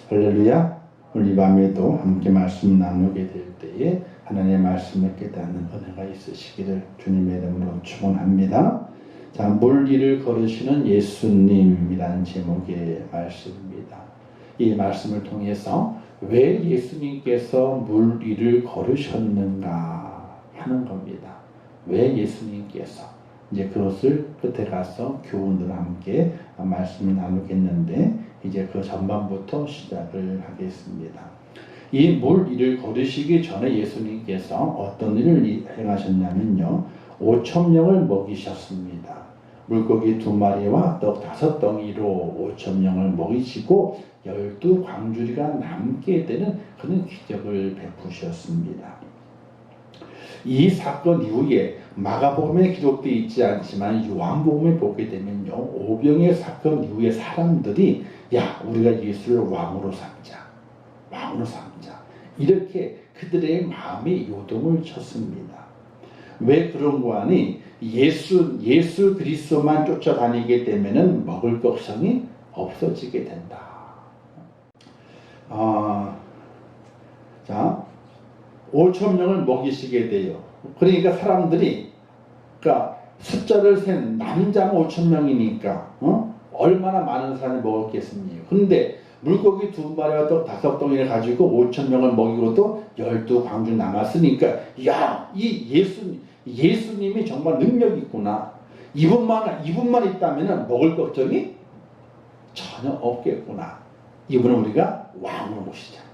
할렐루야. 오늘 이 밤에도 함께 말씀 나누게 될 때에 하나님의 말씀을 깨닫는 은혜가 있으시기를 주님의 이름으로 축원합니다. 자, 물 위를 걸으시는 예수님이라는 제목의 말씀입니다. 이 말씀을 통해서 왜 예수님께서 물 위를 걸으셨는가 하는 겁니다. 왜 예수님께서 이제 그것을 끝에 가서 교훈을 함께 말씀을 나누겠는데 이제 그 전반부터 시작을 하겠습니다. 이 물 위를 걸으시기 전에 예수님께서 어떤 일을 행하셨냐면요, 5,000명을 먹이셨습니다. 물고기 2마리와 떡 5덩이로 5,000명을 먹이시고 12광주리가 남게 되는 그런 기적을 베푸셨습니다. 이 사건 이후에 마가복음에 기록되어 있지 않지만 요한복음에 보게 되면요, 오병의 사건 이후에 사람들이 야, 우리가 예수를 왕으로 삼자 이렇게 그들의 마음이 요동을 쳤습니다. 왜 그런가 하니 예수 그리스도만 쫓아다니게 되면은 먹을 것이 없어지게 된다. 자, 5,000명을 먹이시게 돼요. 그러니까 사람들이, 그러니까 숫자를 센 남자는 5,000명이니까 얼마나 많은 사람이 먹었겠습니까? 그런데 물고기 2마리와 떡 5덩이를 가지고 5,000명을 먹이고도 12광주 남았으니까 야, 이 예수님이 정말 능력이 있구나. 이분만 있다면 먹을 걱정이 전혀 없겠구나. 이분은 우리가 왕으로 모시자.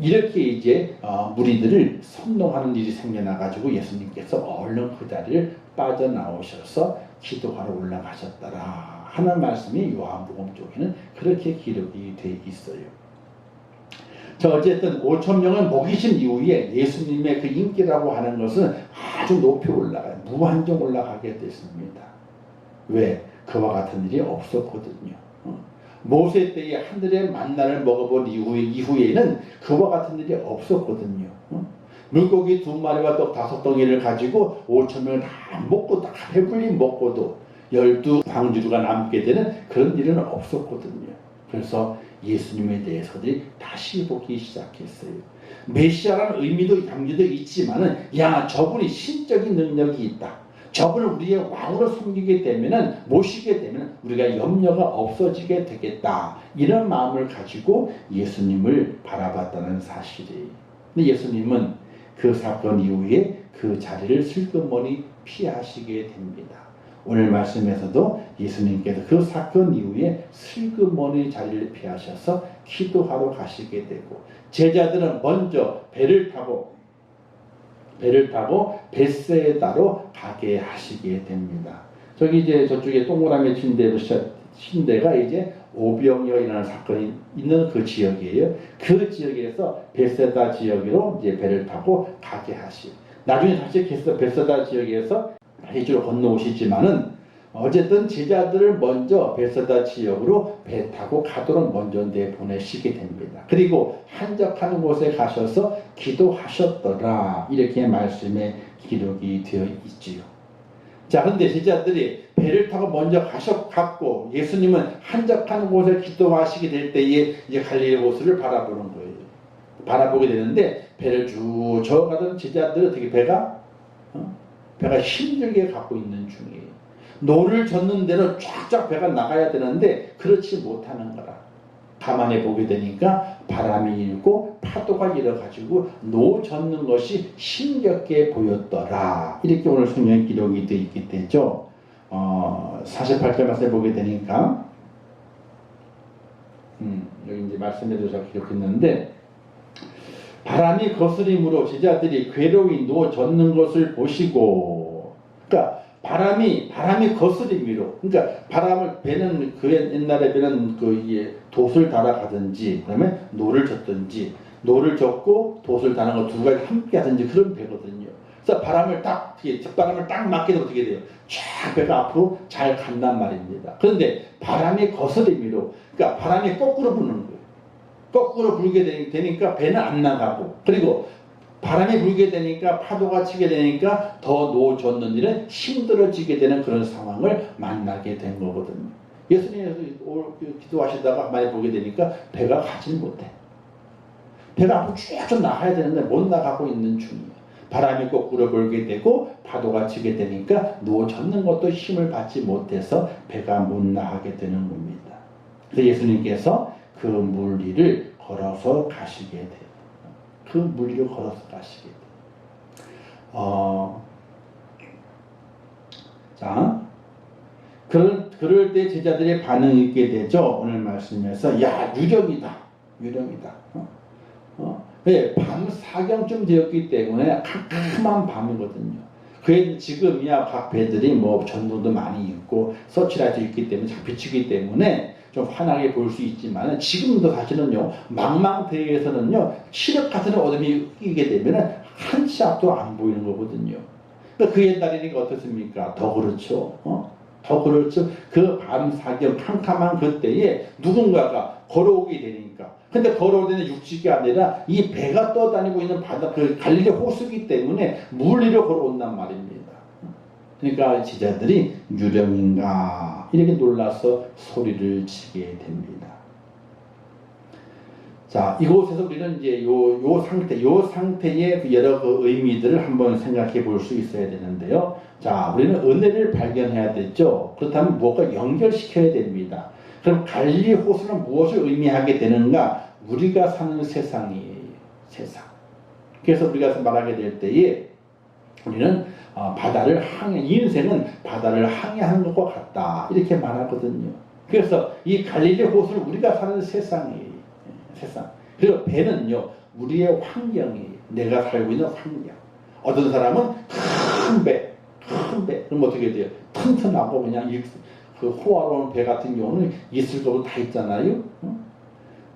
이렇게 이제 무리들을 선동하는 일이 생겨나가지고 예수님께서 얼른 그 자리를 빠져나오셔서 기도하러 올라가셨더라 하는 말씀이 요한복음 쪽에는 그렇게 기록이 돼 있어요. 자, 어쨌든 5,000명을 먹이신 이후에 예수님의 그 인기라고 하는 것은 아주 높이 올라가요. 무한정 올라가게 됐습니다. 왜? 그와 같은 일이 없었거든요. 모세 때에 하늘의 만나를 먹어본 이후에는 그와 같은 일이 없었거든요. 물고기 2마리와 떡 5덩이를 가지고 5,000명을 다 먹고 다 배불리 먹고도 12광주리가 남게 되는 그런 일은 없었거든요. 그래서 예수님에 대해서들이 다시 보기 시작했어요. 메시아라는 의미도 담겨져 있지만은 야, 저분이 신적인 능력이 있다. 저분을 우리의 왕으로 섬기게 되면은, 모시게 되면 우리가 염려가 없어지게 되겠다. 이런 마음을 가지고 예수님을 바라봤다는 사실이에요. 근데 예수님은 그 사건 이후에 그 자리를 슬그머니 피하시게 됩니다. 오늘 말씀에서도 예수님께서 그 사건 이후에 슬그머니 자리를 피하셔서 기도하러 가시게 되고, 제자들은 먼저 배를 타고 벳세다로 가게 하시게 됩니다. 저기 이제 저쪽에 동그라미 침대가 이제 오병이어라는 사건이 있는 그 지역이에요. 그 지역에서 벳세다 지역으로 이제 배를 타고 가게 하시. 나중에 다시 벳세다 지역에서 해주로 건너오시지만은 어쨌든 제자들을 먼저 벳세다 지역으로 배 타고 가도록 먼저 내보내시게 됩니다. 그리고 한적한 곳에 가셔서 기도하셨더라. 이렇게 말씀에 기록이 되어 있지요. 자, 근데 제자들이 배를 타고 먼저 갔고 예수님은 한적한 곳에 기도하시게 될 때에 이제 갈릴리 호수를 바라보는 거예요. 바라보게 되는데 배를 쭉 저어가던 제자들은 어떻게 배가 힘들게 가고 있는 중이에요. 노를 젓는 대로 쫙쫙 배가 나가야 되는데 그렇지 못하는 거라. 가만히 보게 되니까 바람이 일고 파도가 일어가지고 노 젓는 것이 힘겹게 보였더라. 이렇게 오늘 성경에 기록이 되어 있게 되죠. 48절 말씀에 보게 되니까 여기 이제 말씀에도 제가 기록했는데, 바람이 거스림으로 제자들이 괴로이 노 젓는 것을 보시고, 그러니까 바람이 거스림이로, 그러니까 배는 그 옛날에 배는 돛을 달아가든지 그다음에 노를 젓든지, 노를 젓고 돛을 다는 거 두 가지 함께 하든지 그런 배거든요. 그래서 바람을 딱 맞게 되면 어떻게 돼요? 쫙 배가 앞으로 잘 간단 말입니다. 그런데 바람이 거스림이로, 그러니까 바람이 거꾸로 부는 거예요. 거꾸로 불게 되니까 배는 안 나가고, 그리고 바람이 불게 되니까 파도가 치게 되니까 더 노 젓는 일은 힘들어지게 되는 그런 상황을 만나게 된 거거든요. 예수님께서 기도하시다가 많이 보게 되니까 배가 가지 못해. 배가 앞으로 쭉쭉 나가야 되는데 못 나가고 있는 중이에요. 바람이 거꾸로 불게 되고 파도가 치게 되니까 누워 젖는 것도 힘을 받지 못해서 배가 못 나가게 되는 겁니다. 그래서 예수님께서 그 물 위를 걸어서 가시게 돼요. 그 물 위를 걸어서 가시게 돼요. 자, 그럴 때 제자들의 반응이 있게 되죠. 오늘 말씀에서 야, 유령이다. 네, 밤 4경쯤 되었기 때문에 캄캄한 밤이거든요. 그게 지금이야 각 배들이 뭐 전등도 많이 있고 서치라이트 있기 때문에 잘 비추기 때문에 좀 환하게 볼 수 있지만 지금도 사실은요 망망대해에서는요 시력 같은 어둠이 끼게 되면 한 치 앞도 안 보이는 거거든요. 그러니까 그 옛날이니까 어떻습니까? 더 그렇죠. 더 그렇죠. 그 밤 4경 캄캄한 그때에 누군가가 걸어오게 되니까. 근데 걸어올 때는 육지가 아니라 이 배가 떠다니고 있는 바다, 그 갈릴리 호수기 때문에 물 위로 걸어온단 말입니다. 그러니까 제자들이 유령인가 이렇게 놀라서 소리를 치게 됩니다. 자, 이곳에서 우리는 이제 요 상태의 그 여러 그 의미들을 한번 생각해 볼 수 있어야 되는데요. 자, 우리는 은혜를 발견해야 되죠. 그렇다면 무엇과 연결시켜야 됩니다. 그럼 갈릴리 호수는 무엇을 의미하게 되는가? 우리가 사는 세상이에요. 세상. 그래서 우리가 말하게 될 때에 우리는 바다를 인생은 바다를 항해하는 것과 같다. 이렇게 말하거든요. 그래서 이 갈릴리 호수는 우리가 사는 세상이에요. 세상. 그리고 배는요, 우리의 환경이에요. 내가 살고 있는 환경. 어떤 사람은 큰 배. 그럼 어떻게 돼요? 튼튼하고 그냥 그 호화로운 배 같은 경우는 있을 것도 다 있잖아요.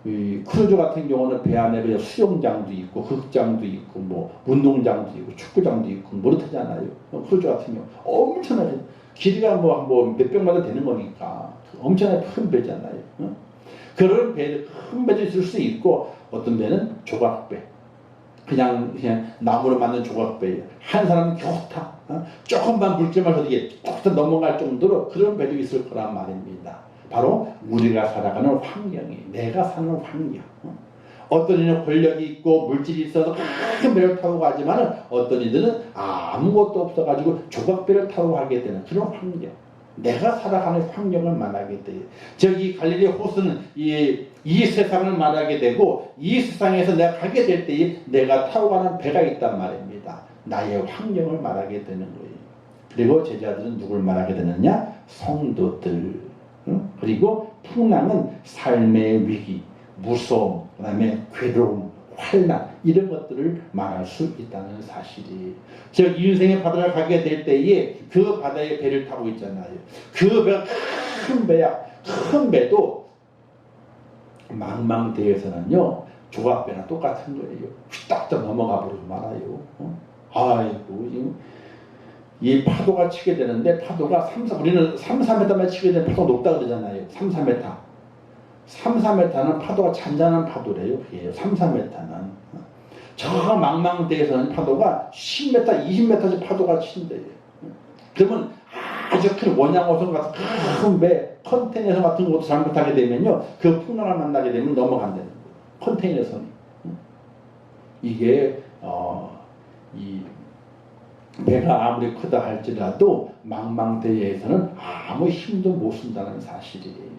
이 크루즈 같은 경우는 배 안에 그냥 수영장도 있고 극장도 있고 뭐 운동장도 있고 축구장도 있고 그렇다잖아요. 크루즈 같은 경우 엄청나게 길이가 뭐 몇백마다 되는 거니까 엄청나게 큰 배잖아요. 그런 배, 큰 배도 있을 수 있고 어떤 배는 조각배. 그냥 나무로 만든 조각배예요. 한 사람은 겨우 타. 조금만 물질만 어디게 뚝 넘어갈 정도로 그런 배도 있을 거란 말입니다. 바로 우리가 살아가는 환경이, 내가 사는 환경. 어떤 이는 권력이 있고 물질이 있어서 큰 배를 타고 가지만 어떤 이들은 아무것도 없어가지고 조각배를 타고 가게 되는 그런 환경. 내가 살아가는 환경을 말하게 돼요. 저기 갈릴리 호수는 이 세상을 말하게 되고 이 세상에서 내가 가게 될 때에 내가 타고 가는 배가 있단 말입니다. 나의 환경을 말하게 되는 거예요. 그리고 제자들은 누굴 말하게 되느냐? 성도들. 그리고 풍랑은 삶의 위기, 무서움, 그 다음에 괴로움, 환난 이런 것들을 말할 수 있다는 사실이. 즉 인생의 바다를 가게 될 때에 그 바다의 배를 타고 있잖아요. 그 배가 큰 배야. 큰 배도 망망대해에서는요 조각배랑 똑같은 거예요. 휘딱딱 넘어가 버리고 말아요. 아이고 이 파도가 치게 되는데 파도가 우리는 3, 4m만 치게 되면 파도가 높다 그러잖아요. 3, 4m. 3, 4m는 파도가 잔잔한 파도래요. 그게 3, 4m는. 저 망망대해에서는 파도가 10m, 20m씩 파도가 친대요. 그러면 아주 큰 원양어선 같은 큰 배, 컨테이너선 같은 것도 잘못하게 되면요. 그 풍랑을 만나게 되면 넘어간다는 거예요. 컨테이너선이. 이게 이 배가 아무리 크다 할지라도 망망대해에서는 아무 힘도 못 쓴다는 사실이에요.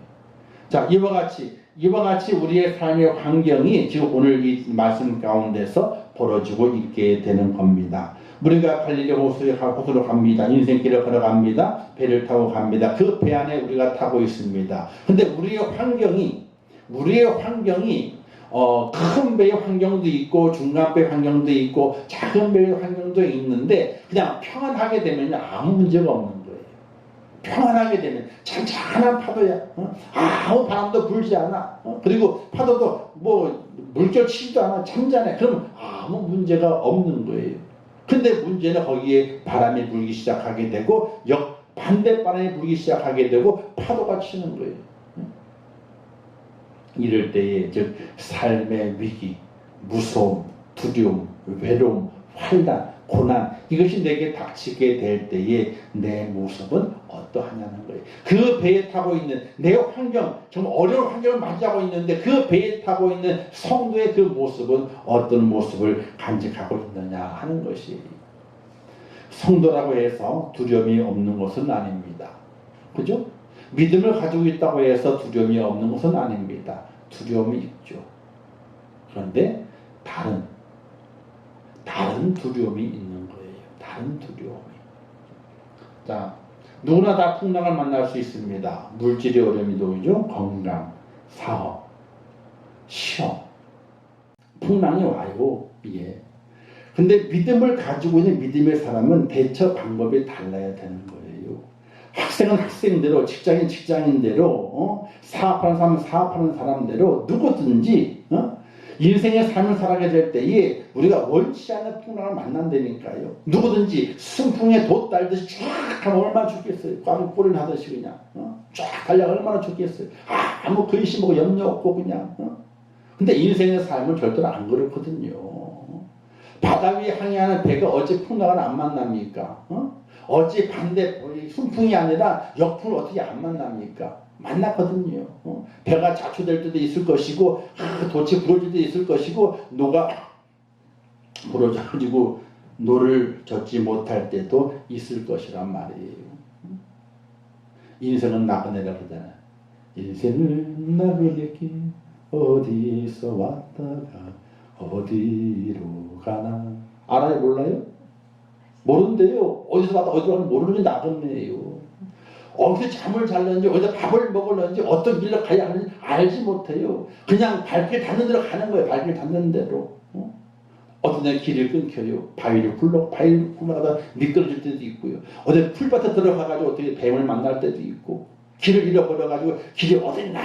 자, 이와 같이 우리의 삶의 환경이 지금 오늘 이 말씀 가운데서 벌어지고 있게 되는 겁니다. 우리가 갈릴리 호수로 갑니다. 인생길을 걸어갑니다. 배를 타고 갑니다. 그 배 안에 우리가 타고 있습니다. 근데 우리의 환경이 큰 배의 환경도 있고 중간 배 환경도 있고 작은 배의 환경도 있는데 그냥 평안하게 되면 아무 문제가 없는 거예요. 평안하게 되면 잔잔한 파도야. 아무 바람도 불지 않아. 그리고 파도도 뭐 물결 치지도 않아. 잔잔해. 그럼 아무 문제가 없는 거예요. 근데 문제는 거기에 바람이 불기 시작하게 되고 반대 바람이 불기 시작하게 되고 파도가 치는 거예요. 이럴 때에 즉 삶의 위기, 무서움, 두려움, 외로움, 환난 고난, 이것이 내게 닥치게 될 때에 내 모습은 어떠하냐는 거예요. 그 배에 타고 있는 내 환경, 정말 어려운 환경을 맞이하고 있는데 그 배에 타고 있는 성도의 그 모습은 어떤 모습을 간직하고 있느냐 하는 것이, 성도라고 해서 두려움이 없는 것은 아닙니다. 그죠? 믿음을 가지고 있다고 해서 두려움이 없는 것은 아닙니다. 두려움이 있죠. 그런데 다른 두려움이 있는 거예요. 다른 두려움이. 자, 누구나 다 풍랑을 만날 수 있습니다. 물질의 어려움이 오죠. 건강, 사업, 시험. 풍랑이 와요. 예. 근데 믿음을 가지고 있는 믿음의 사람은 대처 방법이 달라야 되는 거예요. 학생은 학생대로, 직장인 직장인대로, 사업하는 사람은 사업하는 사람대로 누구든지 인생의 삶을 살아가게 될 때에 우리가 원치 않는 풍랑을 만난다니까요. 누구든지 승풍에 돛 달듯이 쫙 하면 얼마나 좋겠어요. 꽉 꼬리를 하듯이 그냥 쫙 달려가 얼마나 좋겠어요. 아무 근심하고 염려 없고 그냥. 근데 인생의 삶은 절대로 안 그렇거든요. 바다 위에 항해하는 배가 어찌 풍랑을 안 만납니까? 어찌 반대 순풍이 아니라 역풍을 어떻게 안 만납니까? 만났거든요. 배가 자초될 때도 있을 것이고 돛이 부러질 때도 있을 것이고 노가 부러져가지고 노를 젓지 못할 때도 있을 것이란 말이에요. 인생은 나그네라 그러잖아요. 인생은 나그네길 어디서 왔다가 어디로 가나. 알아요? 몰라요? 모른대요. 어디서 왔다 어디로 가나 모르는 게 나그네예요. 어디서 잠을 잘는지 어디서 밥을 먹을는지 어떤 길로 가야 하는지 알지 못해요. 그냥 발길 닿는 대로 가는 거예요. 발길 닿는 대로. 어떤 날 길을 끊겨요. 바위를 굴러가다 미끄러질 때도 있고요. 어디 풀밭에 들어가가지고 어떻게 뱀을 만날 때도 있고, 길을 잃어버려가지고 길이 어딨나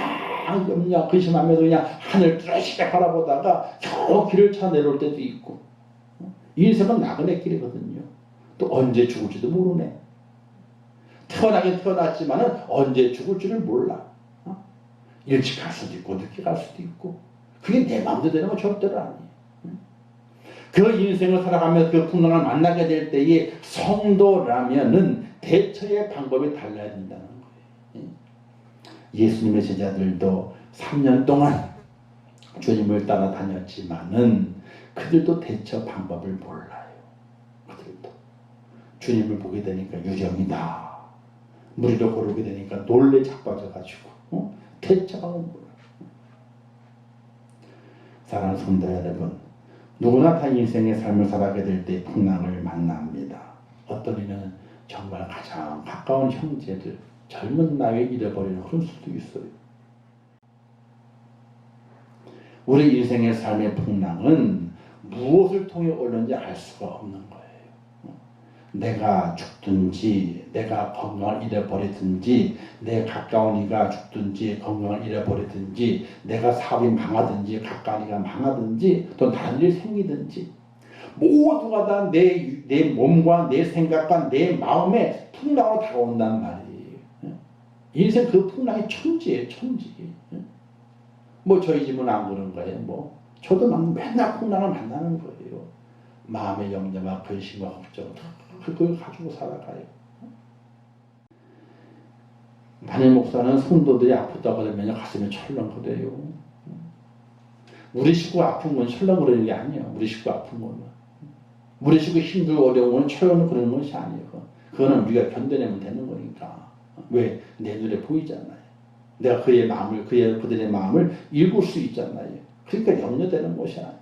염려 근심하면서 그냥 하늘 뚜렷이 바라보다가 겨우 길을 차 내려올 때도 있고. 인생은 나그네 길이거든요. 또 언제 죽을지도 모르네. 태어나긴 태어났지만은 언제 죽을지를 몰라. 일찍 갈 수도 있고 늦게 갈 수도 있고. 그게 내 마음대로 되는 건 절대로 아니에요. 그 인생을 살아가며 그 풍랑을 만나게 될 때에 성도라면은 대처의 방법이 달라야 된다는 거예요. 예수님의 제자들도 3년 동안 주님을 따라다녔지만은 그들도 대처 방법을 몰라요. 그들도 주님을 보게 되니까 유령이다. 무리를 고르게 되니까 놀래 자빠져가지고 대처 방법을 몰라요. 사랑하는 성도 여러분, 누구나 다 인생의 삶을 살아가게 될 때 풍랑을 만납니다. 어떤 이는 정말 가장 가까운 형제들, 젊은 나이에 잃어버리는 그런 수도 있어요. 우리 인생의 삶의 풍랑은 무엇을 통해 오는지 알 수가 없는 거예요. 내가 죽든지, 내가 건강을 잃어버리든지, 내 가까운 이가 죽든지, 건강을 잃어버리든지, 내가 사업이 망하든지, 가까운 이가 망하든지, 또 다른 일이 생기든지, 모두가 다 내 몸과 내 생각과 내 마음에 풍랑으로 다가온단 말이에요. 인생 그 풍랑이 천지예요, 천지. 뭐 저희 집은 안 그런 거예요. 뭐 저도 맨날 풍랑을 만나는 거예요. 마음의 염려와 근심과 걱정, 그걸 가지고 살아가요. 담임 목사는 성도들이 아프다 그러면 가슴이 철렁거려요. 우리 식구 아픈 건 철렁거리는 게 아니에요. 우리 식구 아픈 거는. 우리 식구 힘들고 어려운 건 철렁거리는 것이 아니에요. 그거는 우리가 견뎌내면 되는 거니까. 왜? 내 눈에 보이잖아요. 내가 그의 마음을, 그들의 마음을 읽을 수 있잖아요. 그러니까 염려되는 것이 아니에요.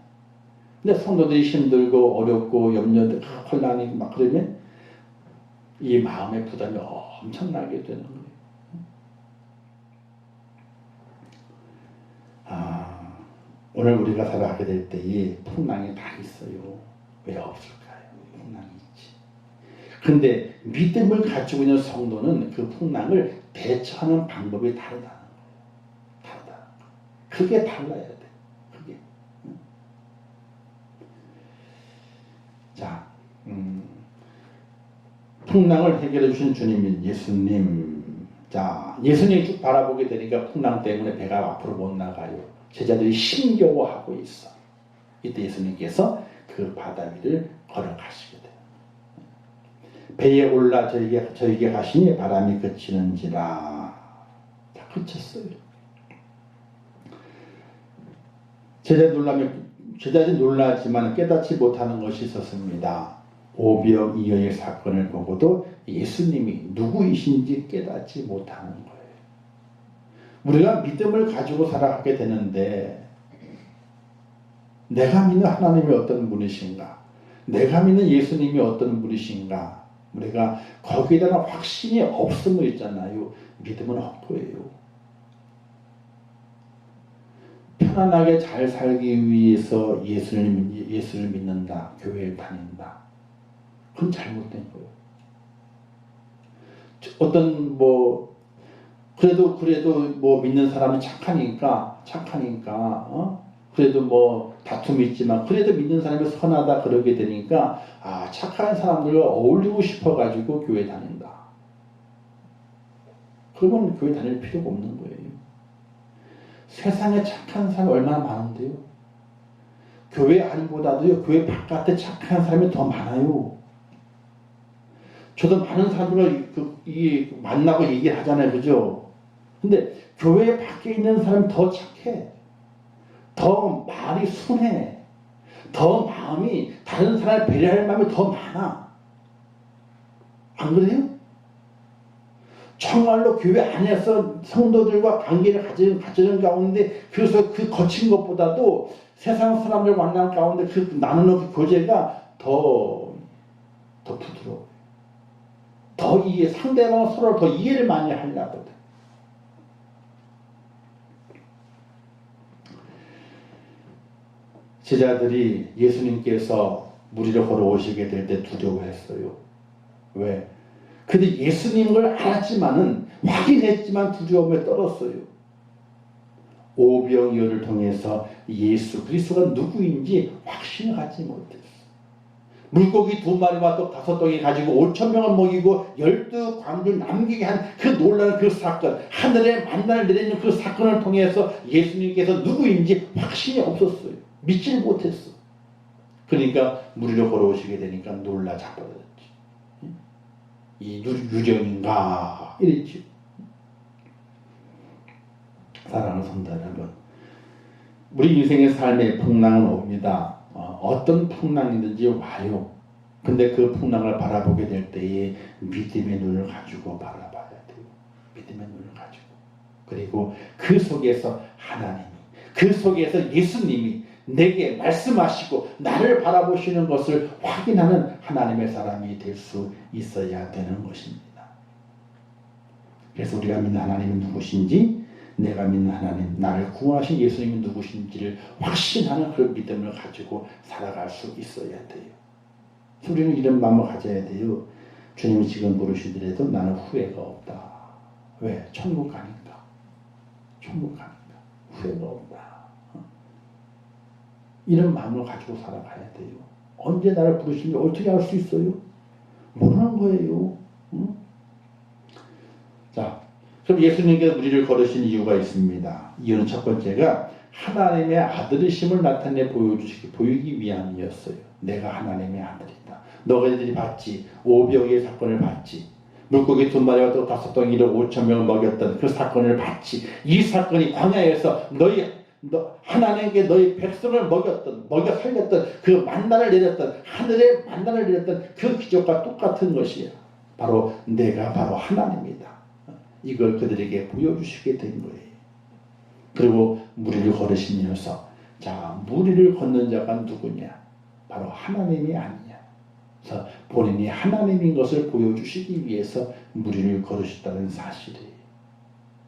근데 성도들이 힘들고 어렵고 염려되고 혼란이고 막 그러면 이 마음의 부담이 엄청나게 되는 거예요. 오늘 우리가 살아가게 될 때에 풍랑이 다 있어요. 왜 없을까요? 풍랑이 있지. 근데 믿음을 가지고 있는 성도는 그 풍랑을 대처하는 방법이 다르다는 거예요. 다르다는 거예요. 그게 달라야 돼. 그게. 자, 풍랑을 해결해 주신 주님인 예수님. 자, 예수님 쭉 바라보게 되니까 풍랑 때문에 배가 앞으로 못 나가요. 제자들이 힘겨워하고 있어. 이때 예수님께서 그 바다 위를 걸어가시게 돼요. 배에 올라 저에게 가시니 바람이 그치는지라. 다 그쳤어요. 제자들이 놀라지만 깨닫지 못하는 것이 있었습니다. 오병이어의 사건을 보고도 예수님이 누구이신지 깨닫지 못하는 거예요. 우리가 믿음을 가지고 살아가게 되는데 내가 믿는 하나님이 어떤 분이신가, 내가 믿는 예수님이 어떤 분이신가, 우리가 거기에 대한 확신이 없음을 있잖아요. 믿음은 헛거예요. 편안하게 잘 살기 위해서 예수를 믿는다, 교회를 다닌다. 그건 잘못된 거예요. 그래도 믿는 사람은 착하니까, 그래도 다툼이 있지만, 그래도 믿는 사람이 선하다 그러게 되니까, 착한 사람들과 어울리고 싶어가지고 교회 다닌다. 그러면 교회 다닐 필요가 없는 거예요. 세상에 착한 사람이 얼마나 많은데요. 교회 안보다도요, 교회 바깥에 착한 사람이 더 많아요. 저도 많은 사람들과 만나고 얘기를 하잖아요. 그죠? 근데 교회 밖에 있는 사람이 더 착해. 더 말이 순해. 더 마음이, 다른 사람을 배려할 마음이 더 많아. 안 그래요? 정말로 교회 안에서 성도들과 관계를 가지는 가운데, 그래서 그 거친 것보다도 세상 사람들 만나는 가운데 나누는 그 교제가 더 부드러워요. 상대방 서로 더 이해를 많이 하려거든. 제자들이 예수님께서 무리를 걸어오시게 될 때 두려워했어요. 왜? 근데 예수님을 알았지만은, 확인했지만 두려움에 떨었어요. 오병이어를 통해서 예수 그리스도가 누구인지 확신을 갖지 못했어요. 물고기 2마리와 떡 5덩이 가지고 5,000명을 먹이고 12광주를 남기게 한 그 놀라운 그 사건, 하늘에 만나를 내리는 그 사건을 통해서 예수님께서 누구인지 확신이 없었어요. 믿질 못했어. 그러니까 무리로 걸어오시게 되니까 놀라 자빠졌지. 이 유령인가 이랬죠. 사랑하는 성도 여러분, 우리 인생의 삶의 풍랑은 옵니다. 어떤 풍랑이든지 와요. 근데 그 풍랑을 바라보게 될 때에 믿음의 눈을 가지고 바라봐야 돼요. 믿음의 눈을 가지고. 그리고 그 속에서 하나님이, 그 속에서 예수님이 내게 말씀하시고 나를 바라보시는 것을 확인하는 하나님의 사람이 될 수 있어야 되는 것입니다. 그래서 우리가 믿는 하나님은 누구신지, 내가 믿는 하나님, 나를 구원하신 예수님이 누구신지를 확신하는 그 믿음을 가지고 살아갈 수 있어야 돼요. 우리는 이런 마음을 가져야 돼요. 주님이 지금 부르시더라도 나는 후회가 없다. 왜? 천국 가니까. 후회가 없다. 이런 마음을 가지고 살아가야 돼요. 언제 나를 부르시는지 어떻게 알 수 있어요? 모르는 거예요. 응? 자, 그럼 예수님께서 우리를 걸으신 이유가 있습니다. 이유는 첫 번째가 하나님의 아들이심을 보이기 위함이었어요. 내가 하나님의 아들이다. 너희들이 봤지. 오병이의 사건을 봤지. 물고기 2마리와 또 5덩이로 5,000명을 먹였던 그 사건을 봤지. 이 사건이 광야에서 하나님께 너희 백성을 먹여 살렸던 그 만나를 내렸던, 하늘에 만나를 내렸던 그 기적과 똑같은 것이야. 내가 바로 하나님이다. 이걸 그들에게 보여주시게 된 거예요. 그리고 무리를 걸으시면서, 자, 무리를 걷는 자가 누구냐? 바로 하나님이 아니냐. 그래서 본인이 하나님인 것을 보여주시기 위해서 무리를 걸으셨다는 사실이에요.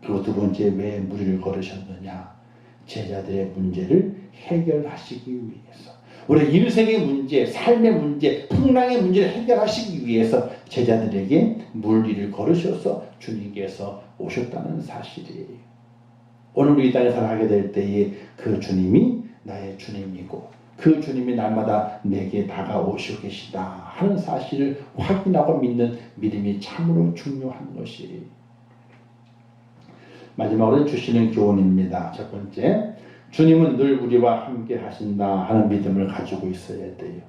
그리고 두 번째, 왜 무리를 걸으셨느냐? 제자들의 문제를 해결하시기 위해서, 우리 인생의 문제, 삶의 문제, 풍랑의 문제를 해결하시기 위해서 제자들에게 물리를 걸으셔서 주님께서 오셨다는 사실이에요. 오늘 우리 이 땅에 살아가게 될 때에 그 주님이 나의 주님이고 그 주님이 날마다 내게 다가오시고 계시다 하는 사실을 확인하고 믿는 믿음이 참으로 중요한 것이에요. 마지막으로 주시는 교훈입니다. 첫 번째, 주님은 늘 우리와 함께 하신다 하는 믿음을 가지고 있어야 돼요.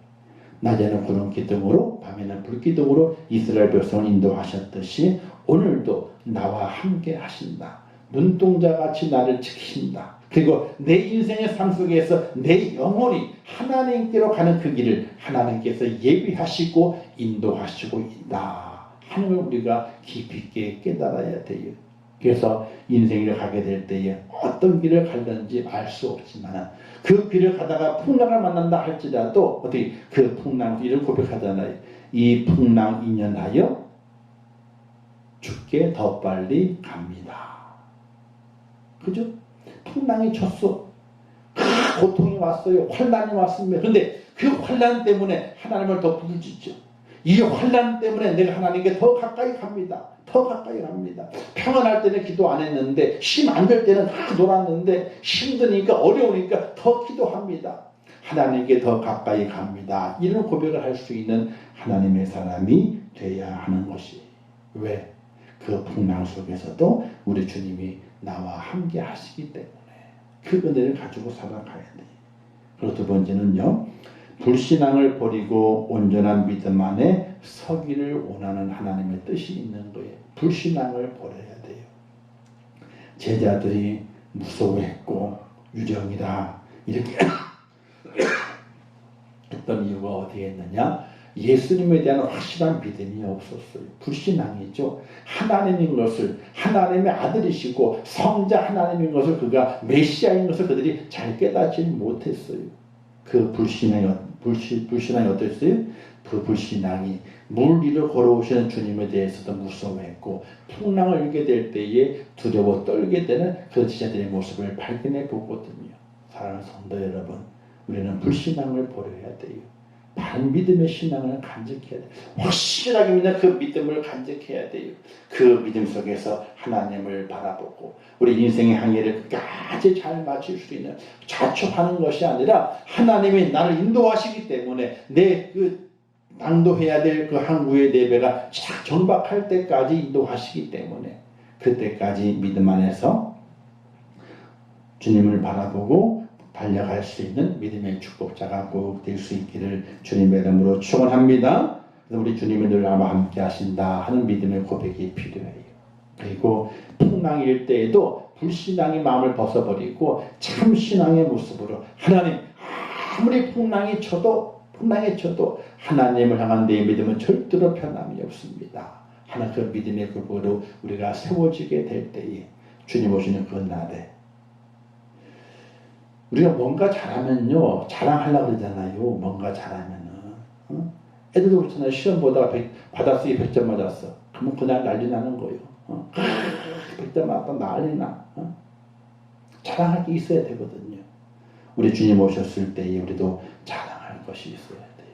낮에는 구름 기둥으로 밤에는 불 기둥으로 이스라엘 백성을 인도하셨듯이 오늘도 나와 함께 하신다. 눈동자같이 나를 지키신다. 그리고 내 인생의 삶 속에서 내 영혼이 하나님께로 가는 그 길을 하나님께서 예비하시고 인도하시고 있다 하는 걸 우리가 깊이 있게 깨달아야 돼요. 그래서 인생을 가게 될 때에 어떤 길을 갈는지 알 수 없지만 그 길을 가다가 풍랑을 만난다 할지라도 어떻게 그 풍랑 이를 고백하잖아요. 이 풍랑 인연하여 주께 더 빨리 갑니다. 그죠? 풍랑이 쳤어. 고통이 왔어요. 환난이 왔습니다. 그런데 그 환난 때문에 하나님을 더 부르짖죠. 이 환난 때문에 내가 하나님께 더 가까이 갑니다. 더 가까이 갑니다. 평안할 때는 기도 안 했는데 힘 안 될 때는 다 놀았는데 힘드니까 어려우니까 더 기도합니다. 하나님께 더 가까이 갑니다. 이런 고백을 할 수 있는 하나님의 사람이 돼야 하는 것이 왜? 그 풍랑 속에서도 우리 주님이 나와 함께 하시기 때문에 그 은혜를 가지고 살아가야 돼요. 그리고 두 번째는요. 불신앙을 버리고 온전한 믿음 안에 서기를 원하는 하나님의 뜻이 있는 거예요. 불신앙을 버려야 돼요. 제자들이 무서워했고 유령이다 이렇게 했던 이유가 어디에 있느냐? 예수님에 대한 확실한 믿음이 없었어요. 불신앙이죠. 하나님인 것을 하나님의 아들이시고 성자 하나님인 것을 그가 메시아인 것을 그들이 잘 깨닫지 못했어요. 그 불신앙이 어땠어요? 그 불신앙이 물 위를 걸어오시는 주님에 대해서도 무서워했고 풍랑을 일게 될 때에 두려워 떨게 되는 그 제자들의 모습을 발견해 보거든요. 사랑하는 성도 여러분, 우리는 불신앙을 버려야 돼요. 바른 믿음의 신앙을 간직해야 돼요. 확실하게 믿는 그 믿음을 간직해야 돼요. 그 믿음 속에서 하나님을 바라보고 우리 인생의 항해를 끝까지 잘 마칠 수 있는 자축하는 것이 아니라 하나님이 나를 인도하시기 때문에 내 그 낭도해야 될 그 항구의 내 배가 착 정박할 때까지 인도하시기 때문에 그때까지 믿음 안에서 주님을 바라보고 달려갈 수 있는 믿음의 축복자가 꼭 될 수 있기를 주님의 이름으로 축원합니다. 우리 주님이 늘 나와 함께 하신다 하는 믿음의 고백이 필요해요. 그리고 풍랑일 때에도 불신앙의 마음을 벗어버리고 참 신앙의 모습으로 하나님 아무리 풍랑이 쳐도 하나님을 향한 내 믿음은 절대로 변함이 없습니다. 하나 그 믿음의 고백으로 우리가 세워지게 될 때에 주님 오시는 그 날에 우리가 뭔가 잘하면요 자랑하려고 그러잖아요. 뭔가 잘하면은 애들도 그렇잖아요. 시험 보다가 받아쓰기 100점 맞았어. 그러면 그날 난리 나는 거예요. 100점 맞았다 난리 나. 자랑할 게 있어야 되거든요. 우리 주님 오셨을 때에 우리도 자랑할 것이 있어야 돼요.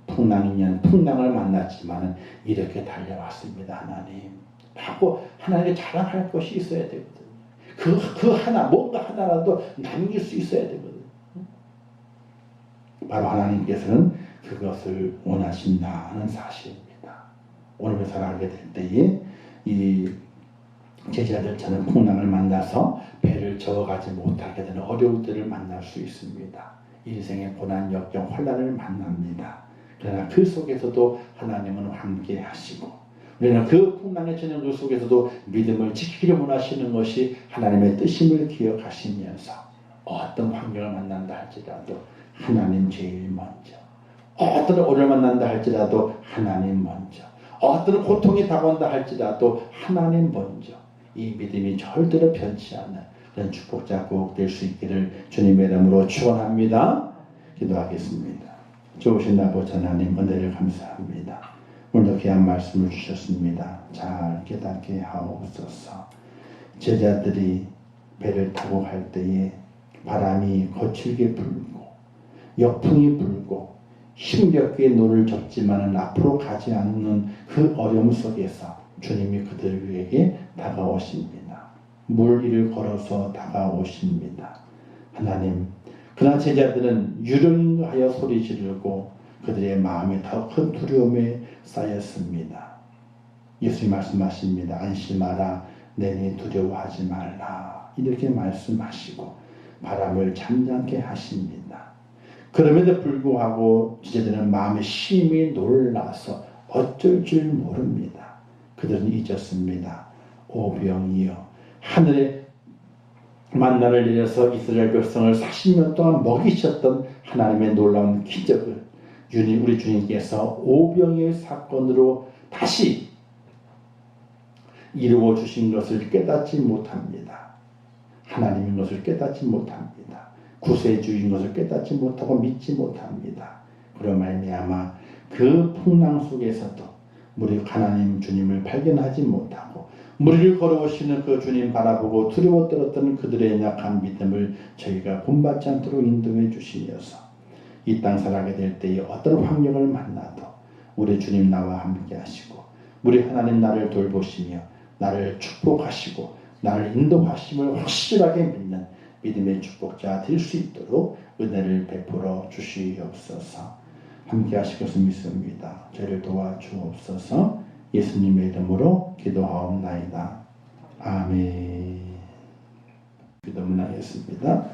풍랑이면 풍랑을 만났지만 이렇게 달려왔습니다. 하나님 하고 하나님께 자랑할 것이 있어야 되거든요. 그 하나, 뭔가 하나라도 남길 수 있어야 되거든요. 바로 하나님께서는 그것을 원하신다는 사실입니다. 오늘 살아가게 될 때에 이 제자들처럼 풍랑을 만나서 배를 저어가지 못하게 되는 어려울 때를 만날 수 있습니다. 인생의 고난, 역경, 환난을 만납니다. 그러나 그 속에서도 하나님은 함께 하시고 우리는 그 풍랑에 처한 그 속에서도 믿음을 지키려 원하시는 것이 하나님의 뜻임을 기억하시면서 어떤 환경을 만난다 할지라도 하나님 제일 먼저, 어떤 어려움을 만난다 할지라도 하나님 먼저, 어떤 고통이 다가온다 할지라도 하나님 먼저, 이 믿음이 절대로 변치 않는 그런 축복자 꼭 될 수 있기를 주님의 이름으로 축원합니다. 기도하겠습니다. 좋으신 아버지 하나님 은혜를 감사합니다. 오늘도 귀한 말씀을 주셨습니다. 잘 깨닫게 하옵소서. 제자들이 배를 타고 갈 때에 바람이 거칠게 불고 역풍이 불고 힘겹게 노를 젓지만 앞으로 가지 않는 그 어려움 속에서 주님이 그들에게 다가오십니다. 물 위를 걸어서 다가오십니다. 하나님, 그러나 제자들은 유령하여 소리 지르고 그들의 마음이 더 큰 두려움에 쌓였습니다. 예수님 말씀하십니다. 안심하라, 내니 두려워하지 말라. 이렇게 말씀하시고 바람을 잠잠케 하십니다. 그럼에도 불구하고 제자들은 마음에 심히 놀라서 어쩔 줄 모릅니다. 그들은 잊었습니다. 오병이여, 하늘에 만나를 내려서 이스라엘 백성을 40년 동안 먹이셨던 하나님의 놀라운 기적을 우리 주님께서 오병이의 사건으로 다시 이루어 주신 것을 깨닫지 못합니다. 하나님인 것을 깨닫지 못합니다. 구세주인 것을 깨닫지 못하고 믿지 못합니다. 그로 말미암아 그 풍랑 속에서도 우리 하나님 주님을 발견하지 못하고 무리를 걸어오시는 그 주님 바라보고 두려워 떨었던 그들의 약한 믿음을 저희가 본받지 않도록 인도해 주시면서 이 땅 살아가게 될 때에 어떤 환경을 만나도 우리 주님 나와 함께 하시고 우리 하나님 나를 돌보시며 나를 축복하시고 나를 인도하심을 확실하게 믿는 믿음의 축복자 될 수 있도록 은혜를 베풀어 주시옵소서. 함께 하실 것을 믿습니다. 저희를 도와주옵소서. 예수님의 이름으로 기도하옵나이다. 아멘. 기도문 하겠습니다.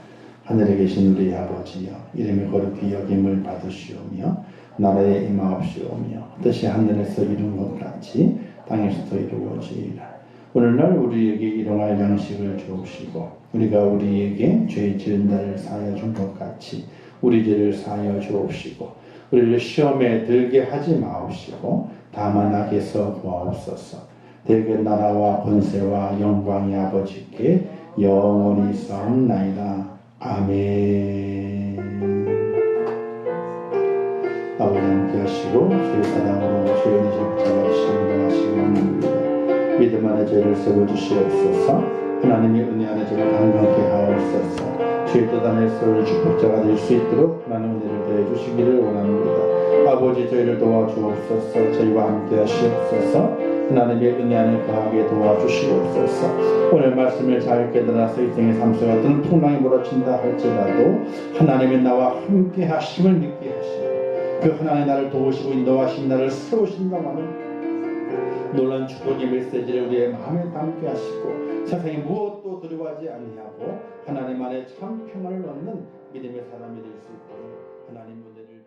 하늘에 계신 우리 아버지여, 이름이 거룩히 여김을 받으시오며 나라에 임하옵시오며 뜻이 하늘에서 이룬 것 같이 땅에서도 이루어지이라. 오늘날 우리에게 일용할 양식을 주옵시고 우리가 우리에게 죄 지은 자를 사하여 준 것 같이 우리 죄를 사하여 주옵시고 우리를 시험에 들게 하지 마옵시고 다만 악에서 구하옵소서. 대개 나라와 권세와 영광이 아버지께 영원히 있사옵나이다. 아멘. 아버지 함께 하시고 주의 사랑으로 주의 은혜를 붙잡아주시고 하시기 원합니다. 믿음 안에 저희를 세워주시옵소서. 하나님의 은혜 안에 저희를 강건케 하옵소서. 주의 뜻 안에 세울 축복자가 될 수 있도록 하나님 은혜를 더해 주시기를 원합니다. 아버지 저희를 도와주옵소서. 저희와 함께 하시옵소서. 하나님의 은혜 안에 거하게 도와주시옵소서. 오늘 말씀을 잘 깨달아서 이 생의 삶 속에 어떤 풍랑이 몰아친다 할지라도 하나님의 나와 함께 하심을 믿게 하시고 그 하나님의 나를 도우시고 인도하신 나를 세우신다고 하는 놀라운 축복의 메시지를 우리의 마음에 담게 하시고 세상에 무엇도 두려워하지 아니하고 하나님 안에 참 평안을 얻는 믿음의 사람이 될 수 있도록 하나님 은혜를